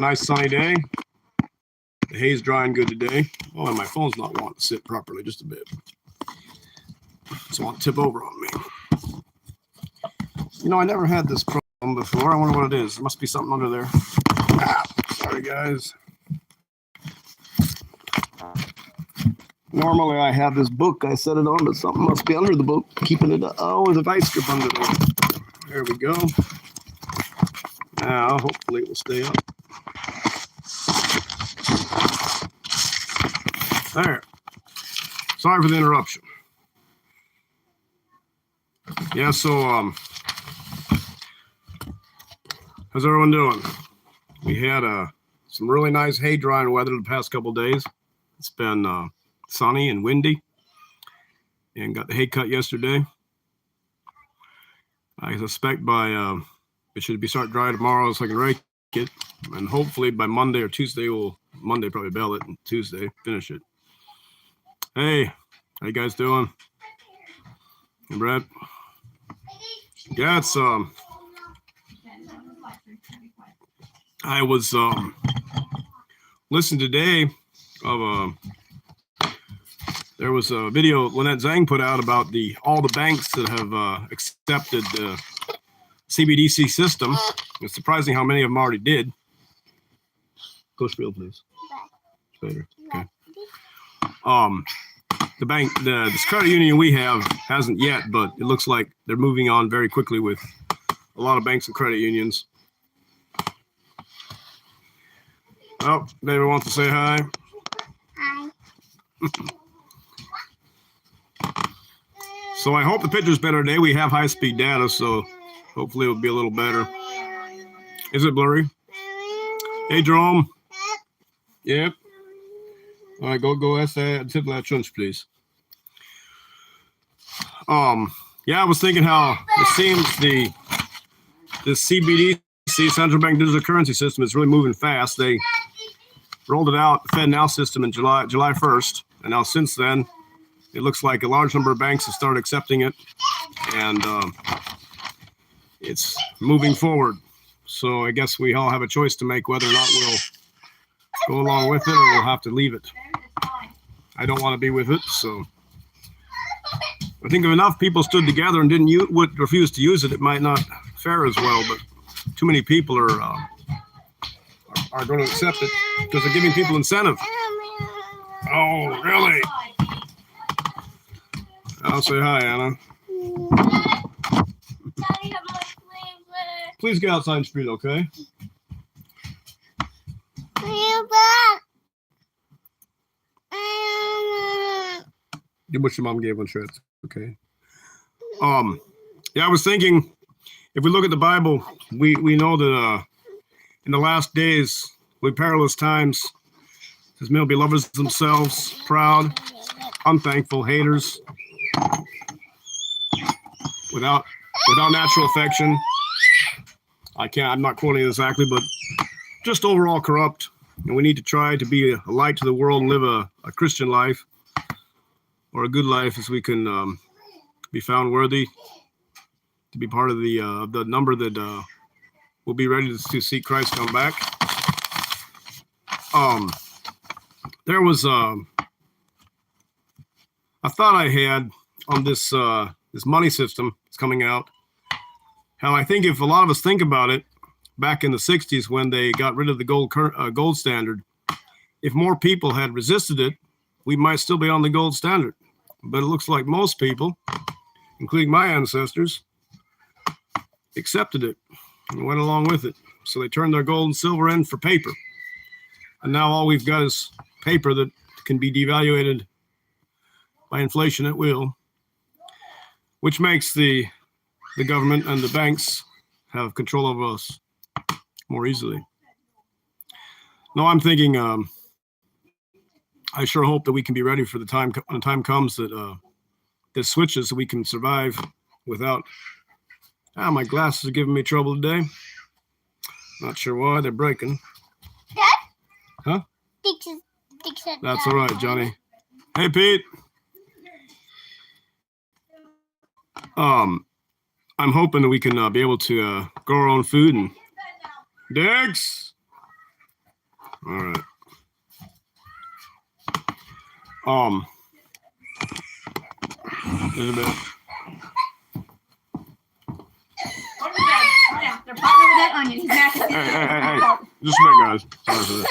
nice sunny day. The hay's drying good today. Oh, and my phone's not wanting to sit properly just a bit. So I'll tip over on me. I never had this problem before. I wonder what it is. There must be something under there. Sorry, guys. Normally I have this book I set it on, but something must be under the book, keeping it up. Oh, there's a vice grip under there. There we go. Now, hopefully it will stay up. There. Sorry for the interruption. Yeah, so, how's everyone doing? We had some really nice hay drying weather the past couple days. It's been sunny and windy, and got the hay cut yesterday. I suspect by it should be start dry tomorrow so I can rake it, and hopefully by Monday or Tuesday Monday probably bale it, and Tuesday finish it. Hey, how you guys doing? Hey, Brad. Yeah, it's I was listening today of there was a video Lynette Zhang put out about all the banks that have accepted the cbdc system. It's surprising how many of them already did. Go spiel, please. Later. Okay. This credit union we have hasn't yet, but it looks like they're moving on very quickly with a lot of banks and credit unions. Oh, David wants to say hi. Hi. So I hope the picture's better today. We have high-speed data, so hopefully it'll be a little better. Is it blurry? Hey, Jerome. Yep. All right, go ask that tip that lunch, please. Yeah, I was thinking how it seems the cbdc, central bank digital currency system, is really moving fast. They rolled it out, the FedNow system, in July 1st, and now since then it looks like a large number of banks have started accepting it, and it's moving forward. So I guess we all have a choice to make whether or not we'll go along with it or we'll have to leave it. I don't want to be with it, so I think if enough people stood together and would refuse to use it, it might not fare as well. But too many people are going to accept it because they're giving people incentive. Oh, really? I'll say hi, Anna. Please get outside and speed, okay? Do what your mom gave one shred, okay? Yeah, I was thinking, if we look at the Bible, we know that in the last days, with perilous times, says men will be lovers of themselves, proud, unthankful, haters, without natural affection. I'm not quoting it exactly, but just overall corrupt. And we need to try to be a light to the world and live a Christian life, or a good life, as we can be found worthy to be part of the number that will be ready to see Christ come back. There was a thought I had on this money system that's coming out. How I think if a lot of us think about it, back in the 60s when they got rid of the gold standard, if more people had resisted it, we might still be on the gold standard. But it looks like most people, including my ancestors, accepted it and went along with it. So they turned their gold and silver in for paper. And now all we've got is paper that can be devaluated by inflation at will, which makes the government and the banks have control over us more easily. No, I'm thinking, I sure hope that we can be ready for the time when the time comes that this switches so we can survive without. My glasses are giving me trouble today. Not sure why they're breaking. Dad? Huh? Dixon. That's all right, Johnny. Hey, Pete. I'm hoping that we can be able to grow our own food and Dix. All right. There's a bit. Oh, yeah, they're popping over that onion. He's back. Hey. Just a bit, guys. Sorry for that.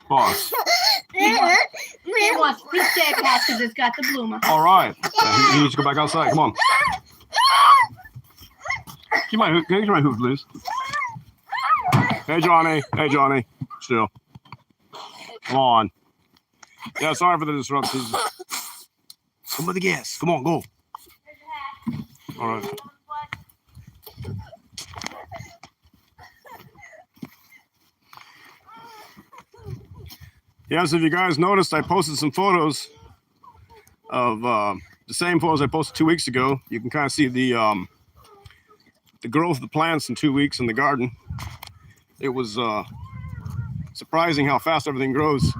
Boss. He wants to stay past because it's got the bloomer. All right. Yeah, he needs to go back outside. Come on. Can you get my hoop, please? Hey, Johnny. Still. Come on. Yeah, sorry for the disruption. Come with the gas. Come on, go. All right. Yes, if you guys noticed, I posted some photos of the same photos I posted 2 weeks ago. You can kind of see the growth of the plants in 2 weeks in the garden. It was surprising how fast everything grows.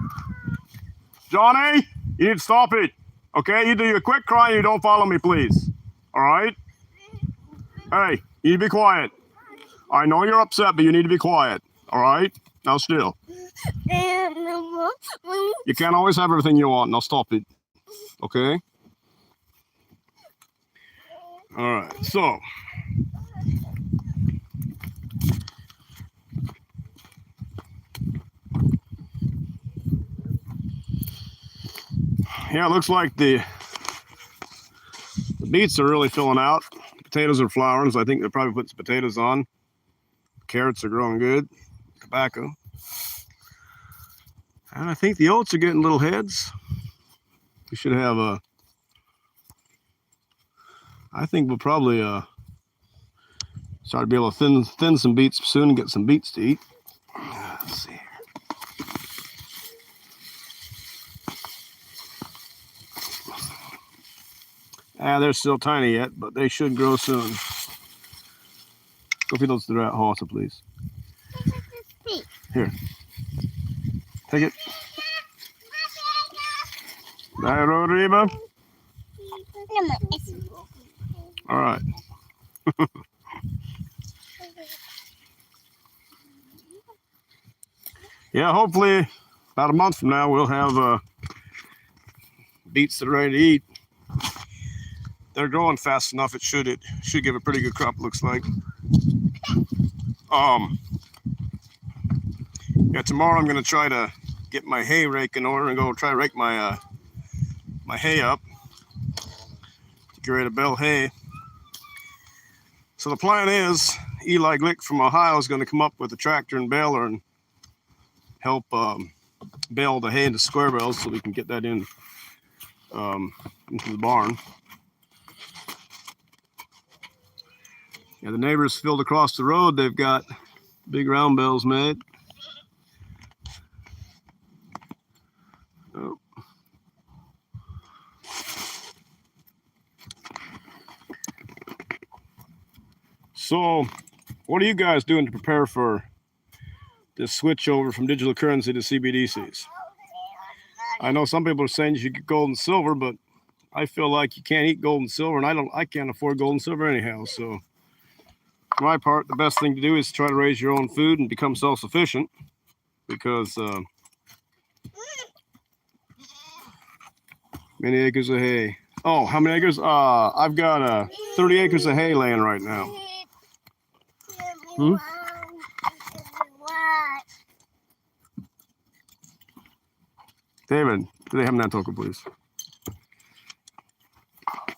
Johnny, you need to stop it. Okay, either you quit crying or you don't follow me, please. All right? Hey, you need to be quiet. I know you're upset, but you need to be quiet. All right? Now still. You can't always have everything you want. Now stop it. Okay? All right, so. Yeah, it looks like the beets are really filling out. Potatoes are flowering, so I think they'll probably put some potatoes on. Carrots are growing good. Tobacco. And I think the oats are getting little heads. We should have a... I think we'll probably start to be able to thin some beets soon and get some beets to eat. Let's see here. They're still tiny yet, but they should grow soon. Go feed those to the horse, please. Here. Take it. Reba. All right. Yeah, hopefully about a month from now we'll have beets that are ready to eat. They're growing fast enough. It should give a pretty good crop. Looks like. Yeah, tomorrow I'm gonna try to get my hay rake in order and go try to rake my my hay up. Get ready to bale hay. So the plan is Eli Glick from Ohio is going to come up with a tractor and baler and help bale the hay into square bales so we can get that in into the barn. Yeah, the neighbors filled across the road. They've got big round bales made. Oh. So, what are you guys doing to prepare for this switch over from digital currency to CBDCs? I know some people are saying you should get gold and silver, but I feel like you can't eat gold and silver, and I can't afford gold and silver anyhow. So, for my part, the best thing to do is try to raise your own food and become self-sufficient, because many acres of hay. Oh, how many acres? I've got 30 acres of hay laying right now. David, do they have that token, please?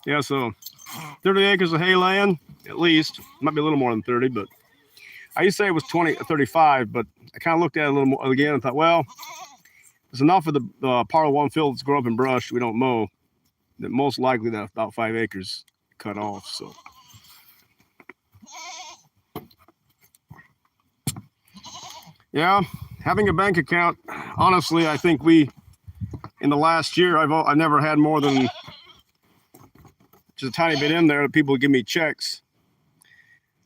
Yeah, so 30 acres of hay land, at least. Might be a little more than 30, but I used to say it was 20 or 35, but I kind of looked at it a little more again and thought, well, there's enough of the part of one field that's grown up in brush we don't mow that most likely that about 5 acres cut off. So yeah, having a bank account, honestly, I think in the last year, I've never had more than just a tiny bit in there. People give me checks.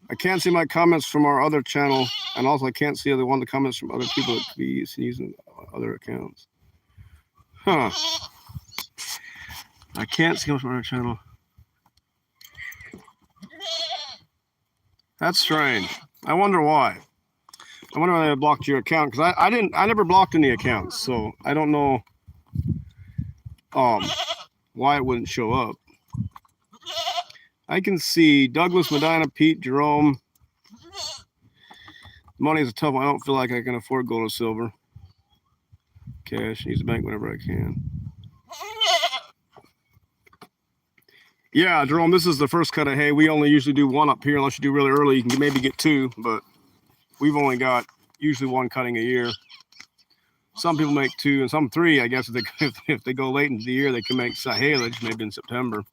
I can't see my comments from our other channel, and also I can't see the comments from other people that could be using other accounts. Huh. I can't see them from our channel. That's strange. I wonder why. I wonder why they blocked your account, because I never blocked any accounts, so I don't know why it wouldn't show up. I can see Douglas, Medina, Pete, Jerome. Money is a tough one. I don't feel like I can afford gold or silver. Cash, use the bank whenever I can. Yeah, Jerome, this is the first cut of hay. We only usually do one up here. Unless you do really early, you can maybe get two, but we've only got usually one cutting a year. Some people make two and some three, I guess. If they go late into the year, they can make silage maybe in September.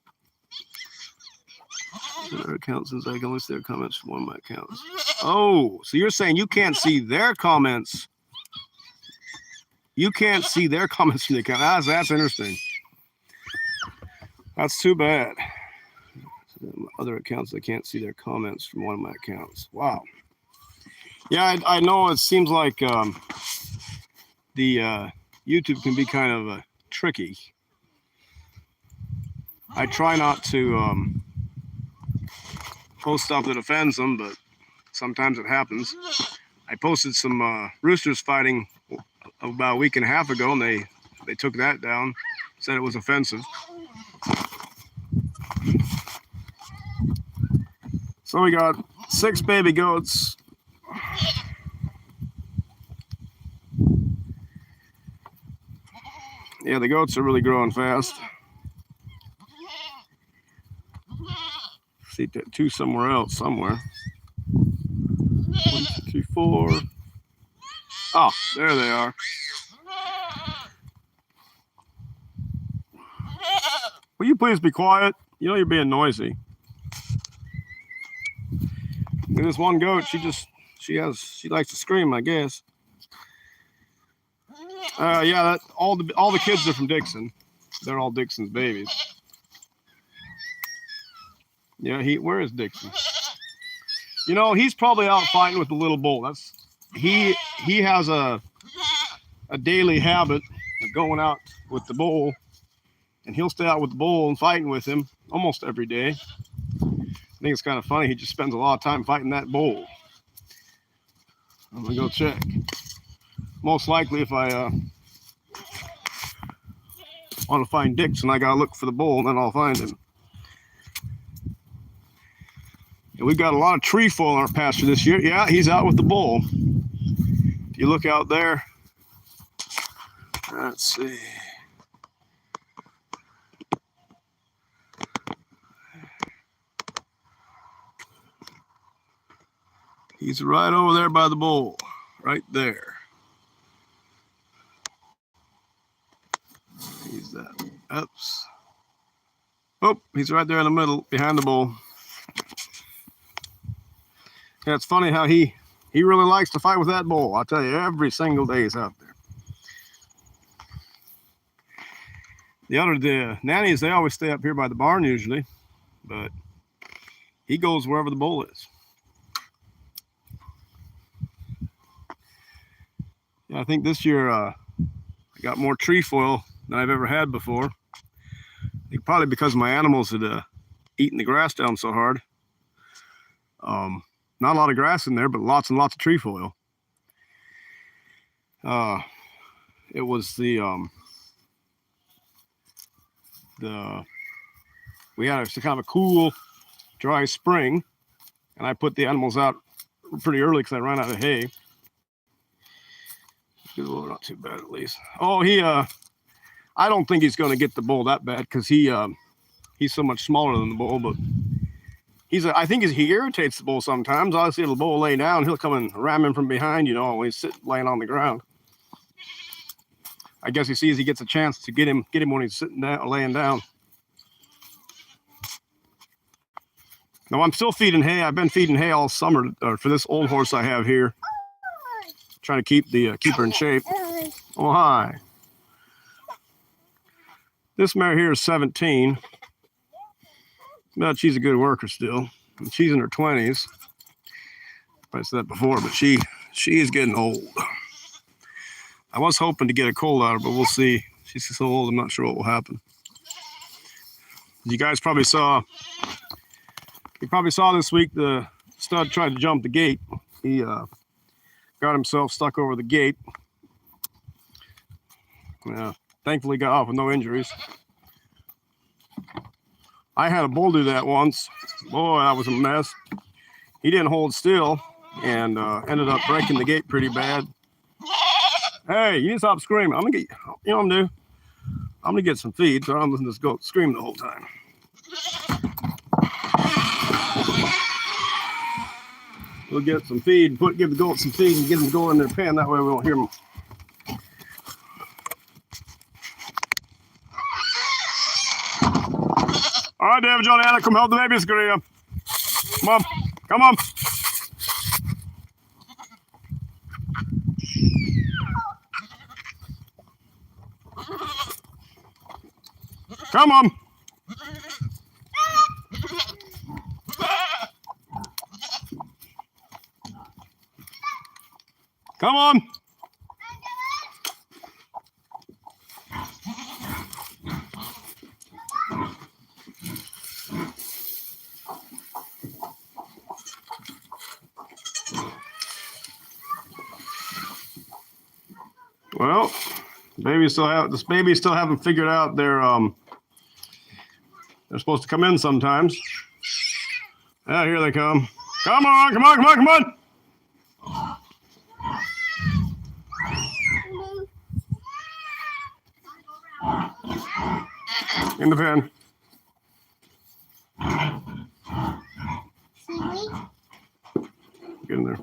Their account, since I can only see their comments from one of my accounts. Oh, so you're saying you can't see their comments? You can't see their comments from the account. That's interesting. That's too bad. Other accounts, I can't see their comments from one of my accounts. Wow. Yeah, I know it seems like the YouTube can be kind of tricky. I try not to post stuff that offends them, but sometimes it happens. I posted some roosters fighting about a week and a half ago, and they took that down, said it was offensive. So we got 6 baby goats. Yeah, the goats are really growing fast. See, 2 somewhere else, somewhere. 1, 2, 3, 4. Oh, there they are. Will you please be quiet? You know you're being noisy. And this one goat, she likes to scream, I guess. Yeah, all the kids are from Dixon. They're all Dixon's babies. Yeah, where is Dixon? You know, he's probably out fighting with the little bull. He has a daily habit of going out with the bull, and he'll stay out with the bull and fighting with him almost every day. I think it's kind of funny. He just spends a lot of time fighting that bull. I'm gonna go check. Most likely, if I want to find Dixon, I gotta look for the bull, and then I'll find him. And we've got a lot of trefoil in our pasture this year. Yeah, he's out with the bull. If you look out there, let's see. He's right over there by the bull, right there. He's that. Oops. Oh, he's right there in the middle, behind the bull. Yeah, it's funny how he really likes to fight with that bull. I'll tell you, every single day he's out there. The nannies, they always stay up here by the barn usually, but he goes wherever the bull is. Yeah, I think this year I got more trefoil than I've ever had before. I think probably because my animals had eaten the grass down so hard. Not a lot of grass in there, but lots and lots of trefoil. It was we had kind of a cool, dry spring, and I put the animals out pretty early because I ran out of hay. Well, not too bad at least. Oh, I don't think he's going to get the bull that bad because he's so much smaller than the bull, but I think he irritates the bull sometimes. I'll see the bull lay down, he'll come and ram him from behind, you know, when he's laying on the ground. I guess he sees he gets a chance to get him when he's sitting down, laying down. Now I'm still feeding hay. I've been feeding hay all summer for this old horse I have here. Trying to keep her in shape. Oh, hi. This mare here is 17. But she's a good worker still. And she's in her 20s. I said that before, but she is getting old. I was hoping to get a colt out of her, but we'll see. She's so old, I'm not sure what will happen. You guys probably saw this week the stud tried to jump the gate. He got himself stuck over the gate. Yeah, thankfully got off with no injuries. I had a bull do that once. Boy, that was a mess. He didn't hold still and ended up breaking the gate pretty bad. Hey, you need to stop screaming. I'm gonna get, you know what I'm gonna do? I'm gonna get some feed, so I'm listening to this goat scream the whole time. We'll get some feed, give the goat some feed and get them to go in their pen. That way we won't hear them. All right, David, John, Anna, come help the babies, Korea. Come on, come on. Come on. Come on. Well, this baby still haven't figured out they're supposed to come in sometimes. Ah, here they come. Come on, come on, come on, come on. In the pen. Get in there.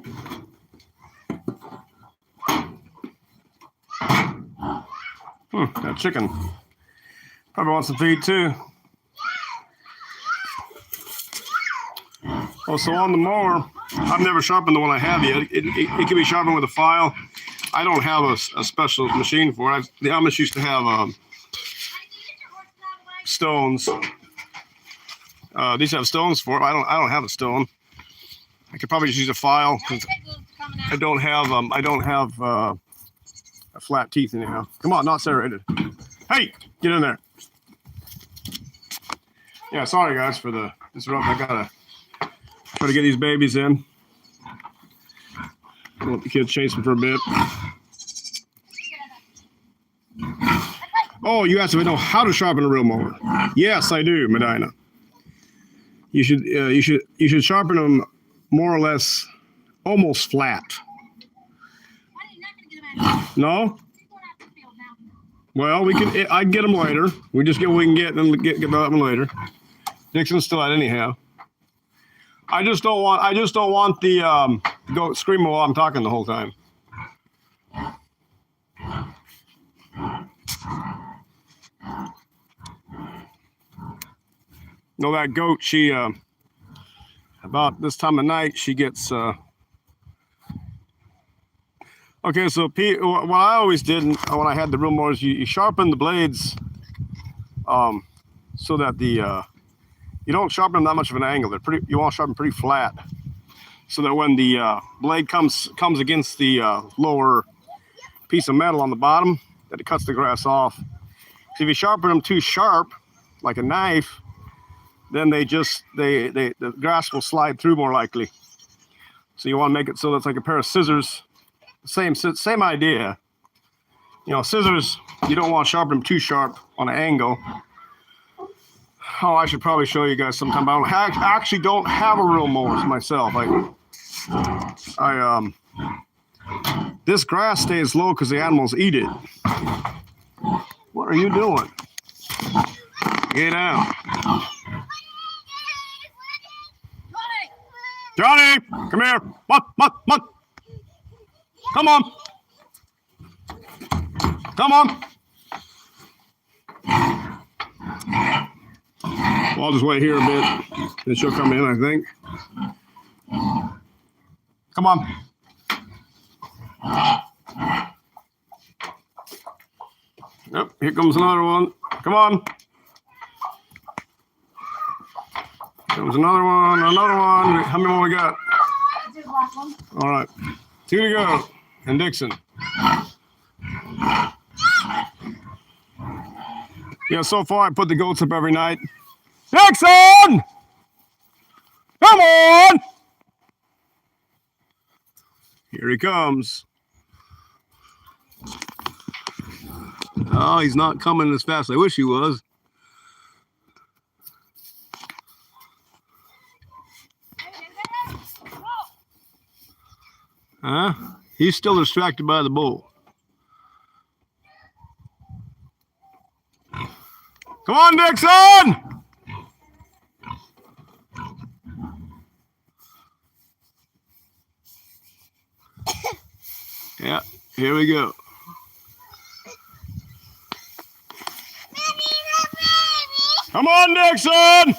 That chicken probably wants some feed too. Oh, so on the mower, I've never sharpened the one I have yet. It can be sharpened with a file. I don't have a special machine for it. The Amish used to have stones. These have stones for it. I don't have a stone. I could probably just use a file because I don't have flat teeth anyhow. Come on, not serrated. Hey, get in there. Yeah, sorry guys for the disrupt. I gotta try to get these babies in. Let the kids chase them for a bit. Oh, you asked if I know how to sharpen a real mower. Yes, I do, Medina. You should sharpen them more or less almost flat. No? Well, I can get them later. We just get what we can get and get them later. Dixon's still out anyhow. I just don't want the goat screaming while I'm talking the whole time. No, that goat, she about this time of night she gets okay, so what I always did when I had the real mowers, you sharpen the blades so that you don't sharpen them that much of an angle. You want to sharpen pretty flat so that when the blade comes against the lower piece of metal on the bottom, that it cuts the grass off. So if you sharpen them too sharp, like a knife, then the grass will slide through more likely. So you want to make it so that's like a pair of scissors. Same idea. You know, scissors, you don't want to sharpen them too sharp on an angle. Oh, I should probably show you guys sometime. But I actually don't have a real mower myself. This grass stays low because the animals eat it. What are you doing? Get down. Johnny, come here. What? Come on. Come on. Well, I'll just wait here a bit. Then she'll come in, I think. Come on. Yep, here comes another one. Come on. Comes another one, another one. How many more we got? All right. 2 to go. And Dixon. Yeah, so far I put the goats up every night. Dixon! Come on! Here he comes. Oh, he's not coming as fast as I wish he was. Huh? He's still distracted by the bull. Come on, Dixon! Yeah, here we go. Come on, Dixon!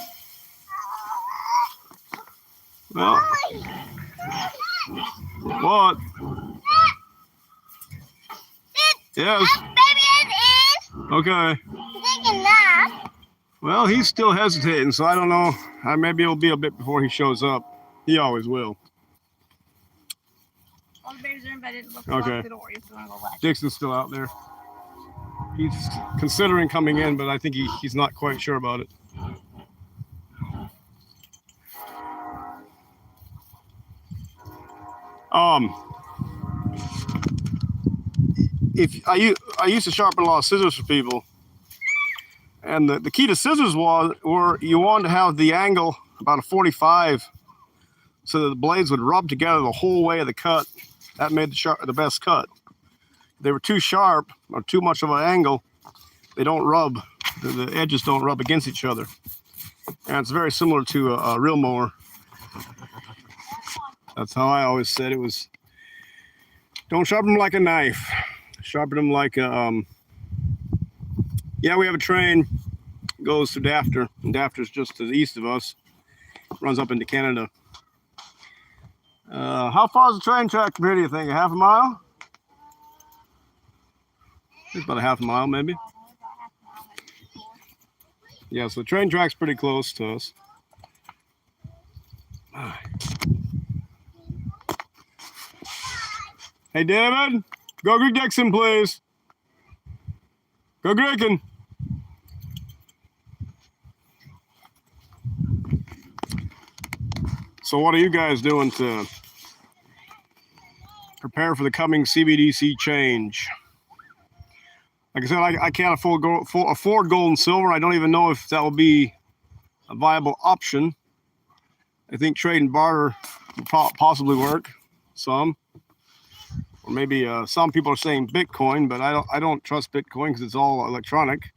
Well, what? Yes. Okay. Well, he's still hesitating, so I don't know. Maybe it'll be a bit before he shows up. He always will. All the babies are in bed. It looks Okay. lock the door. You still want to go watch. Dixon's still out there. He's considering coming in, but I think he's not quite sure about it. If I used to sharpen a lot of scissors for people, and the key to scissors were you wanted to have the angle about a 45, so that the blades would rub together the whole way of the cut. That made the best cut. If they were too sharp or too much of an angle, they don't rub. The edges don't rub against each other, and it's very similar to a reel mower. That's how I always said it was. Don't sharpen them like a knife. Sharpen them like a, yeah, we have a train, goes to Dafter, and Dafter's just to the east of us, runs up into Canada. How far is the train track from here, do you think? A half a mile? It's about a half a mile, maybe. Yeah, so the train track's pretty close to us. Hey, David, go greet Dixon, please. Go greeting. So what are you guys doing to prepare for the coming CBDC change? Like I said, I can't afford gold and silver. I don't even know if that will be a viable option. I think trade and barter will possibly work, some. Or maybe some people are saying Bitcoin, but I don't trust Bitcoin because it's all electronic.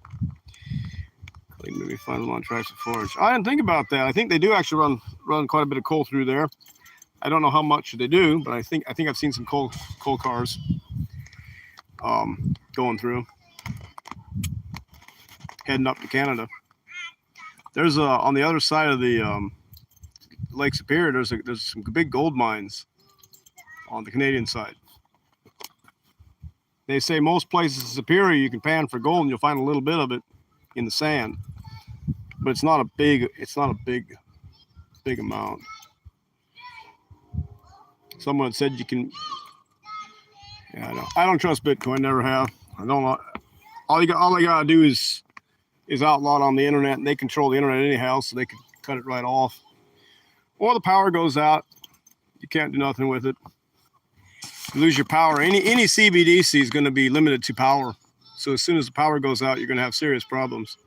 Maybe find them on Tracks of Forge. I didn't think about that. I think they do actually run quite a bit of coal through there. I don't know how much they do, but I think I've seen some coal cars going through, heading up to Canada. There's on the other side of the Lake Superior. There's some big gold mines on the Canadian side. They say most places in Superior you can pan for gold and you'll find a little bit of it in the sand, but it's not a big amount. Someone said you can. Yeah, I don't trust Bitcoin. Never have. I don't. All they gotta do is outlaw it on the internet, and they control the internet anyhow, so they can cut it right off. Or the power goes out, you can't do nothing with it. You lose your power. Any CBDC is going to be limited to power. So as soon as the power goes out, you're going to have serious problems.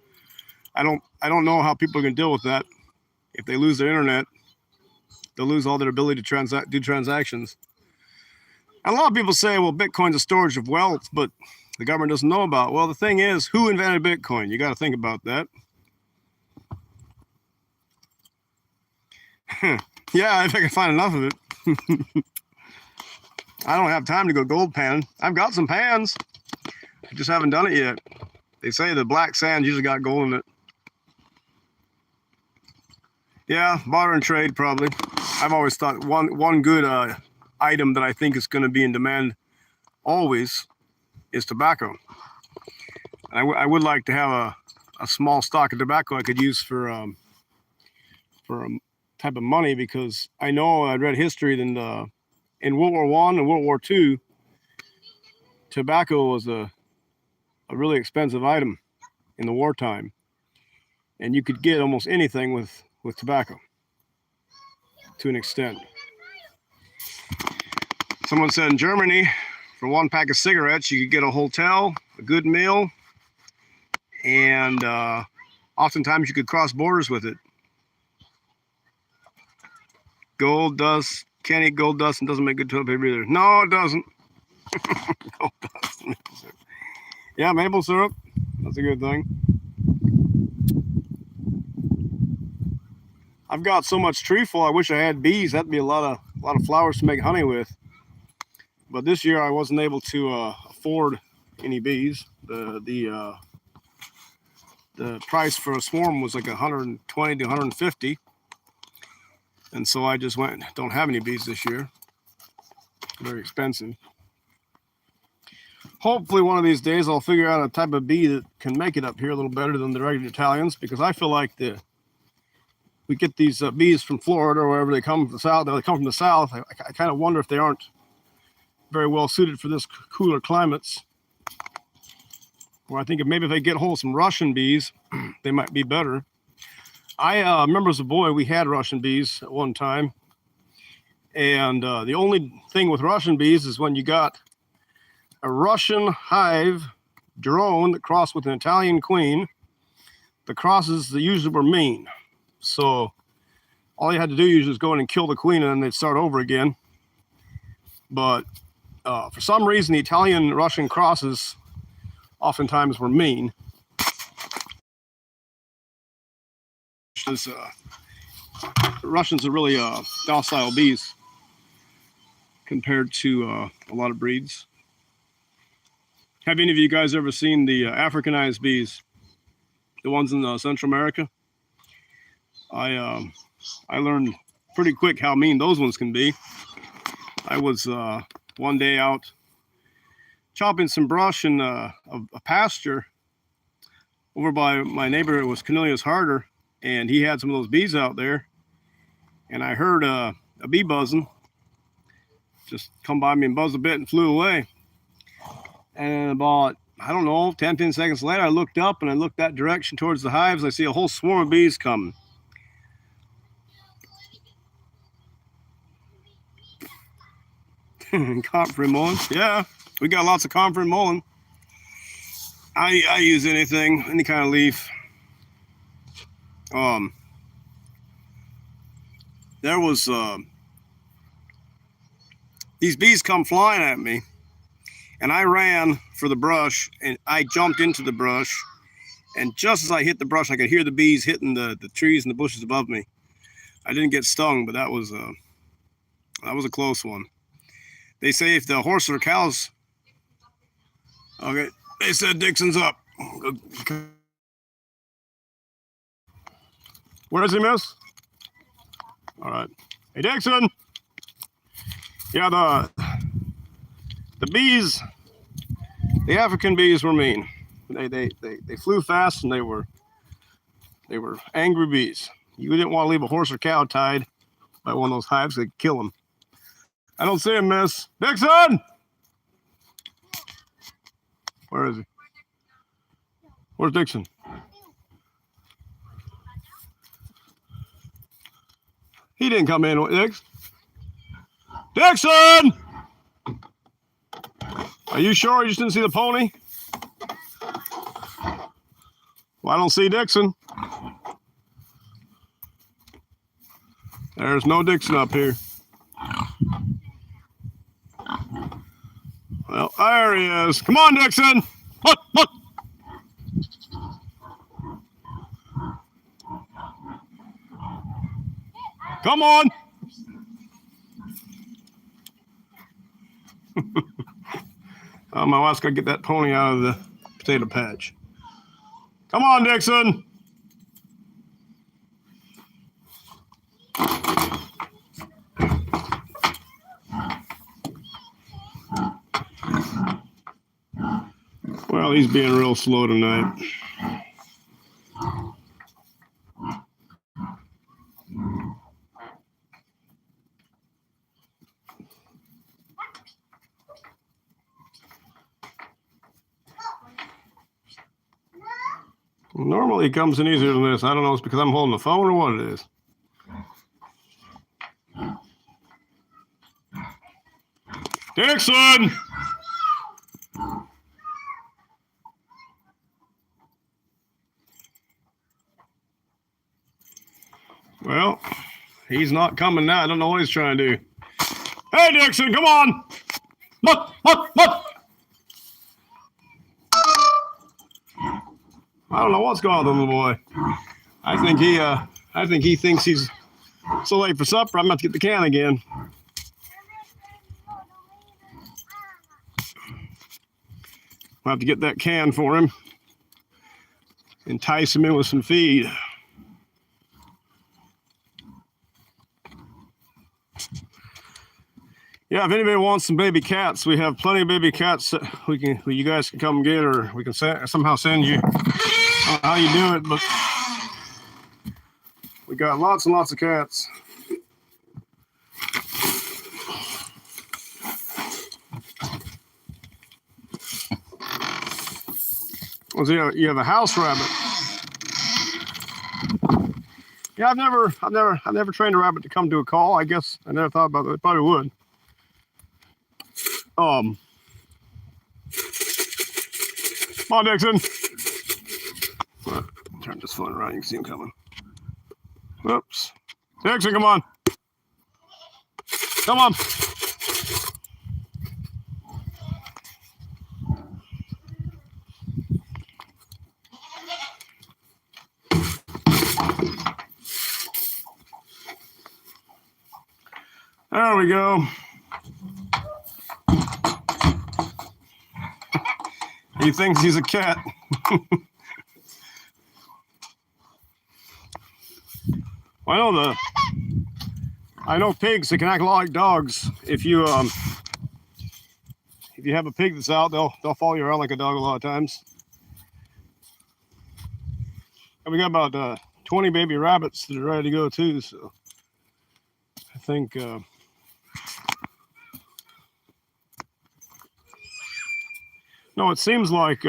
I don't know how people are going to deal with that. If they lose their internet, they'll lose all their ability to do transactions. And a lot of people say, well, Bitcoin's a storage of wealth, but the government doesn't know about it. Well, the thing is, who invented Bitcoin? You got to think about that. Yeah, if I can find enough of it. I don't have time to go gold panning. I've got some pans. I just haven't done it yet. They say the black sand usually got gold in it. Yeah, barter and trade probably. I've always thought one good item that I think is going to be in demand always is tobacco. I would like to have a small stock of tobacco I could use for a type of money, because I know I read history that in World War I and World War II, tobacco was a really expensive item in the wartime, and you could get almost anything with tobacco to an extent. Someone said in Germany, for 1 pack of cigarettes, you could get a hotel, a good meal, and oftentimes you could cross borders with it. Gold dust, can't eat gold dust and doesn't make good toilet paper either. No, it doesn't. Gold dust and maple syrup. Yeah, maple syrup, that's a good thing. I've got so much trefoil, I wish I had bees. That'd be a lot of flowers to make honey with. But this year I wasn't able to afford any bees. The price for a swarm was like 120 to 150, and so I just went. Don't have any bees this year. Very expensive. Hopefully one of these days I'll figure out a type of bee that can make it up here a little better than the regular Italians, because I feel like we get these bees from Florida or wherever they come from the south. They come from the south. I kind of wonder if they aren't very well suited for this cooler climates. Or I think maybe if they get hold of some Russian bees, they might be better. I remember as a boy we had Russian bees at one time, and the only thing with Russian bees is when you got a Russian hive drone that crossed with an Italian queen. The crosses that usually were mean. So all you had to do usually was go in and kill the queen, and then they'd start over again. But for some reason, the Italian-Russian crosses oftentimes were mean. Russians are really docile bees compared to a lot of breeds. Have any of you guys ever seen the Africanized bees? The ones in Central America? I learned pretty quick how mean those ones can be. I was one day out chopping some brush in a pasture over by my neighbor. It was Cornelius Harder, and he had some of those bees out there, and I heard a bee buzzing just come by me and buzzed a bit and flew away. And about, I don't know, 10 seconds later, I looked up and I looked that direction towards the hives. I see a whole swarm of bees coming. Comfrey mullein. Yeah, we got lots of comfrey mullein. I use anything, any kind of leaf. There was these bees come flying at me, and I ran for the brush, and I jumped into the brush, and just as I hit the brush, I could hear the bees hitting the trees and the bushes above me. I didn't get stung, but that was a close one. They say if the horse or cows, okay, they said Dixon's up. Where is he, miss? All right. Hey, Dixon. Yeah, the bees, the African bees were mean. They flew fast, and they were angry bees. You didn't want to leave a horse or cow tied by one of those hives. They'd kill them. I don't see him, miss. Dixon! Where is he? Where's Dixon? He didn't come in, Dix. Dixon! Are you sure you just didn't see the pony? Well, I don't see Dixon. There's no Dixon up here. Well, there he is. Come on, Dixon. Look, look. Come on. My wife's got to get that pony out of the potato patch. Come on, Dixon. Well, he's being real slow tonight. Normally it comes in easier than this. I don't know if it's because I'm holding the phone or what it is. Dixon! Well, he's not coming now. I don't know what he's trying to do. Hey, Dixon, come on! Look! I don't know what's going on with the little boy. I think he thinks he's so late for supper. I'm about to get the can again. I'll have to get that can for him. Entice him in with some feed. Yeah, if anybody wants some baby cats, we have plenty of baby cats that you guys can come get, or we can somehow send you. I don't know how you do it, but we got lots and lots of cats. Well, you have a house rabbit. Yeah, I've never trained a rabbit to come to a call. I guess I never thought about that. They probably would. Come on, Dixon. Turn this phone around. You can see him coming. Whoops. Dixon, come on. Come on. There we go. He thinks he's a cat. Well, I know pigs that can act a lot like dogs. If you have a pig that's out, they'll follow you around like a dog a lot of times. And we got about 20 baby rabbits that are ready to go too. So I think no, it seems like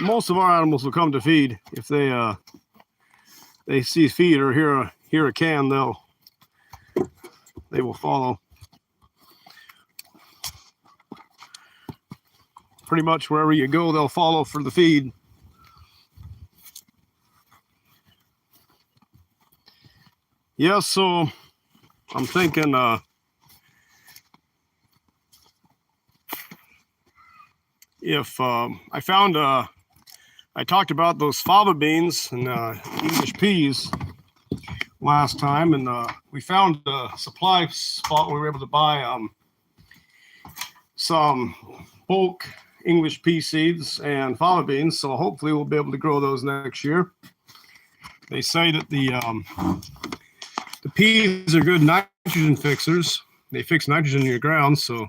most of our animals will come to feed if they see feed or hear a can. They will follow. Pretty much wherever you go, they'll follow for the feed. Yeah, so I'm thinking if I found I talked about those fava beans and English peas last time, and we found a supply spot where we were able to buy some bulk English pea seeds and fava beans, so hopefully we'll be able to grow those next year. They say that the peas are good nitrogen fixers. They fix nitrogen in your ground, so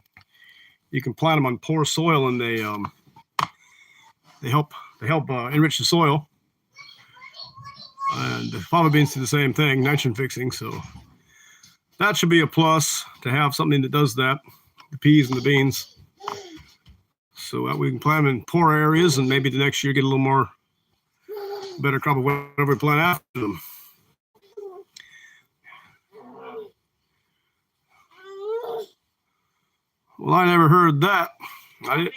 you can plant them on poor soil, and they help enrich the soil. And the fava beans do the same thing, nitrogen fixing. So that should be a plus to have something that does that. The peas and the beans, so that we can plant them in poor areas, and maybe the next year get a little more better crop of whatever we plant after them. Well, I never heard that. I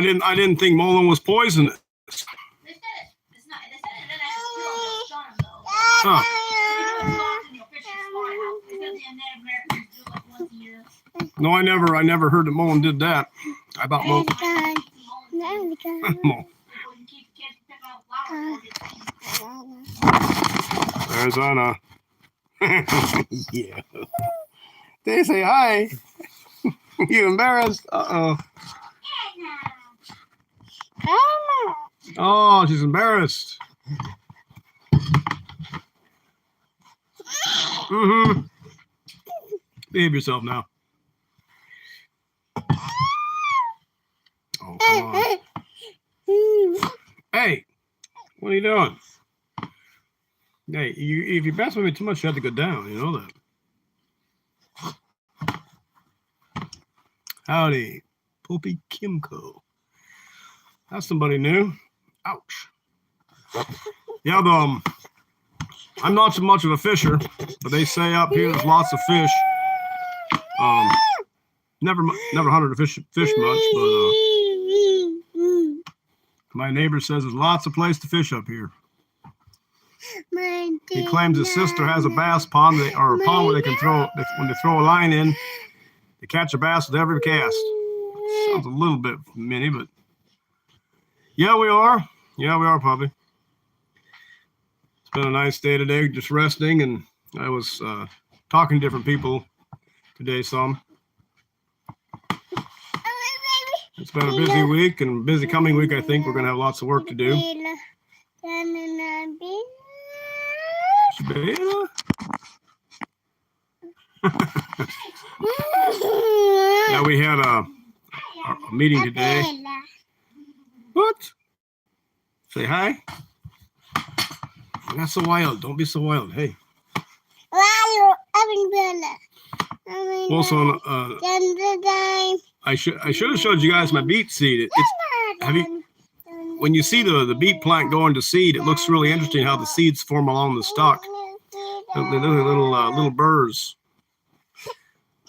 didn't think Mullen was poisonous. They said it. It's not. They said it. Then I just shot him though. Huh. No, I never heard that Mullen did that. I thought Mullen. There's Anna. Yeah. They say hi. You embarrassed? Uh-oh. Oh, she's embarrassed. Mm-hmm. Behave yourself now. Oh, come on. Hey, what are you doing? Hey, if you mess with me too much, you have to go down. You know that. Howdy, Poopy Kimco. That's somebody new. Ouch. Yeah, I'm not so much of a fisher, but they say up here there's lots of fish. Never hunted a fish much, but my neighbor says there's lots of place to fish up here. He claims his sister has a bass pond, or a pond where they can when they throw a line in, they catch a bass with every cast. Sounds a little bit mini, but yeah, we are. Yeah, we are, puppy. It's been a nice day today, just resting, and I was talking to different people today some. It's been a busy week and busy coming week. I think we're going to have lots of work to do. Yeah, we had a meeting today. What? Say hi. You're not so wild. Don't be so wild. Hey. Well, so I should have showed you guys my beet seed. When you see the beet plant go into seed, it looks really interesting how the seeds form along the stalk. The little burrs.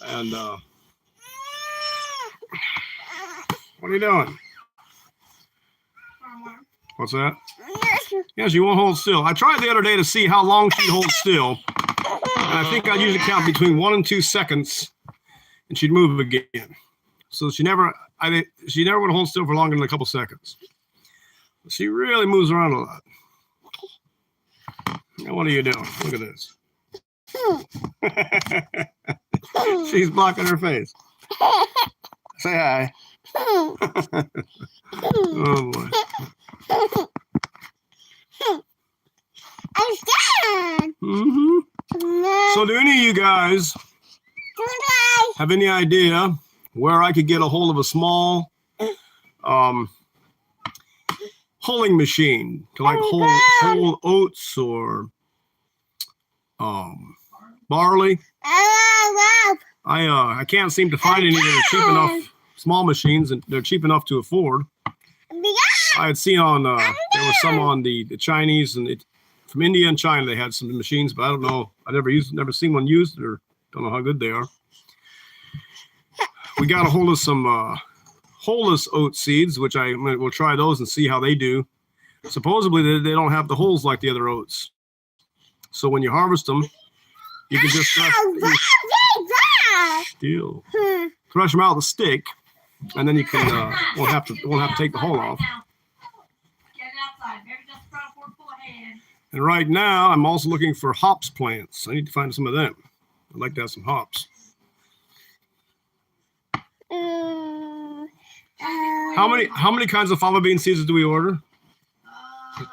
And what are you doing? What's that? Yeah, she won't hold still. I tried the other day to see how long she'd hold still. And I think I usually count between 1 and 2 seconds, and she'd move again. So she never would hold still for longer than a couple seconds. She really moves around a lot. Now, what are you doing? Look at this. She's blocking her face. Say hi. Oh boy. Mm-hmm. So do any of you guys have any idea where I could get a hold of a small hulling machine to like hold oats or barley? I can't seem to find any that are cheap enough, small machines, and they're cheap enough to afford. I had seen on there was some on the Chinese and from India and China. They had some machines, but I don't know. I never seen one used, or don't know how good they are. We got a hold of some holeless oat seeds, which we'll try those and see how they do. Supposedly they don't have the holes like the other oats, so when you harvest them, you can just thresh them out with a stick, and then you can won't have to take the hole off. And right now, I'm also looking for hops plants. I need to find some of them. I'd like to have some hops. How many kinds of fava bean seeds do we order?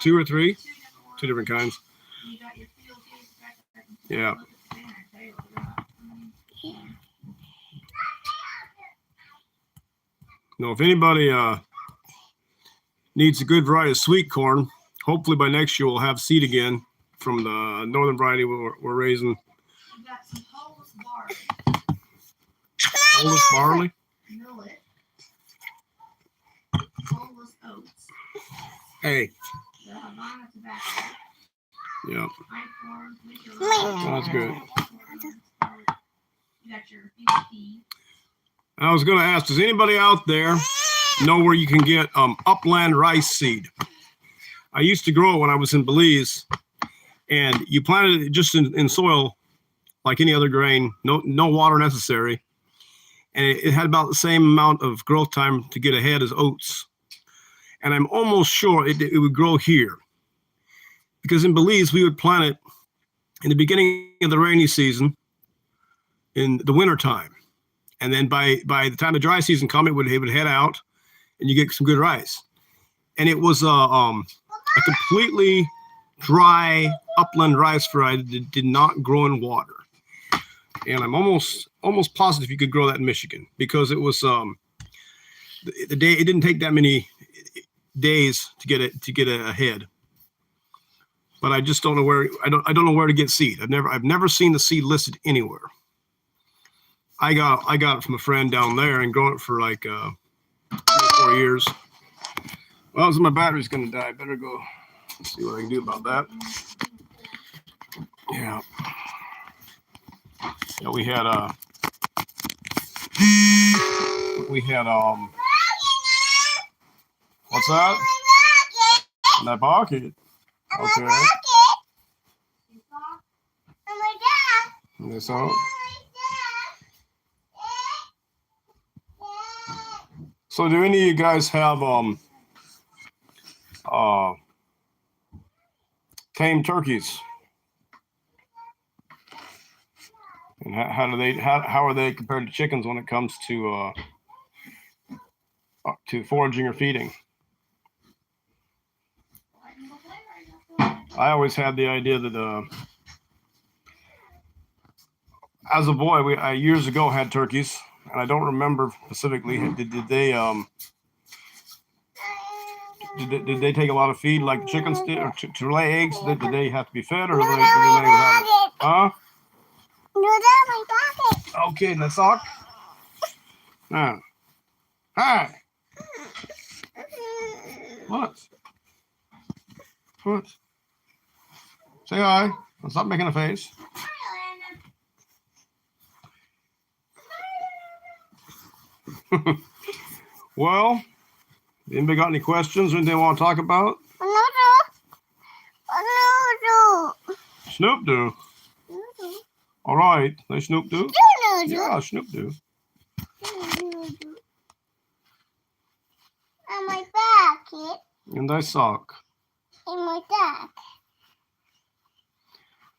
2 or 3? 2 different kinds. Yeah. No, if anybody needs a good variety of sweet corn, hopefully by next year we'll have seed again from the northern variety we're raising. We got some holeless barley. Holeless barley? Millet. Holeless oats. Hey. The Havana tobacco. Yeah. Oh, that's good. You got your BC. I was going to ask, does anybody out there know where you can get upland rice seed? I used to grow it when I was in Belize, and you planted it just in soil like any other grain, no water necessary, and it had about the same amount of growth time to get ahead as oats. And I'm almost sure it would grow here, because in Belize we would plant it in the beginning of the rainy season in the winter time. And then by the time the dry season come, it would head out, and you get some good rice. And it was a completely dry upland rice variety that did not grow in water. And I'm almost positive you could grow that in Michigan, because it was it didn't take that many days to get it ahead. But I just don't know where I don't know where to get seed. I've never seen the seed listed anywhere. I got it from a friend down there and grown it for like 3 or 4 years. Well, so my battery's gonna die. Better go see what I can do about that. know, we had what's that? In that pocket. Okay. Yes, so. So do any of you guys have tame turkeys? And how are they compared to chickens when it comes to foraging or feeding? I always had the idea that as a boy, I years ago had turkeys, and I don't remember specifically. Did they take a lot of feed like chickens did, or to lay eggs? Did they have to be fed, or did they have it? Huh? My pocket. Okay, in the sock. Now, hi. What? What? Say hi. Stop making a face. Well, anybody got any questions or anything they want to talk about? Snoop do. All right. They Snoop do? Yeah, Snoop do. And my pocket. And they sock. In my back.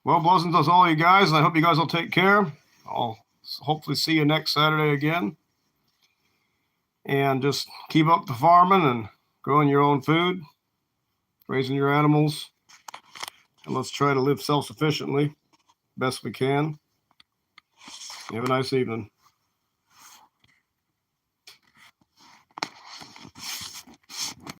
Well, blessings to all you guys. I hope you guys will take care. I'll hopefully see you next Saturday again. And just keep up the farming and growing your own food, raising your animals. And let's try to live self-sufficiently best we can. You have a nice evening.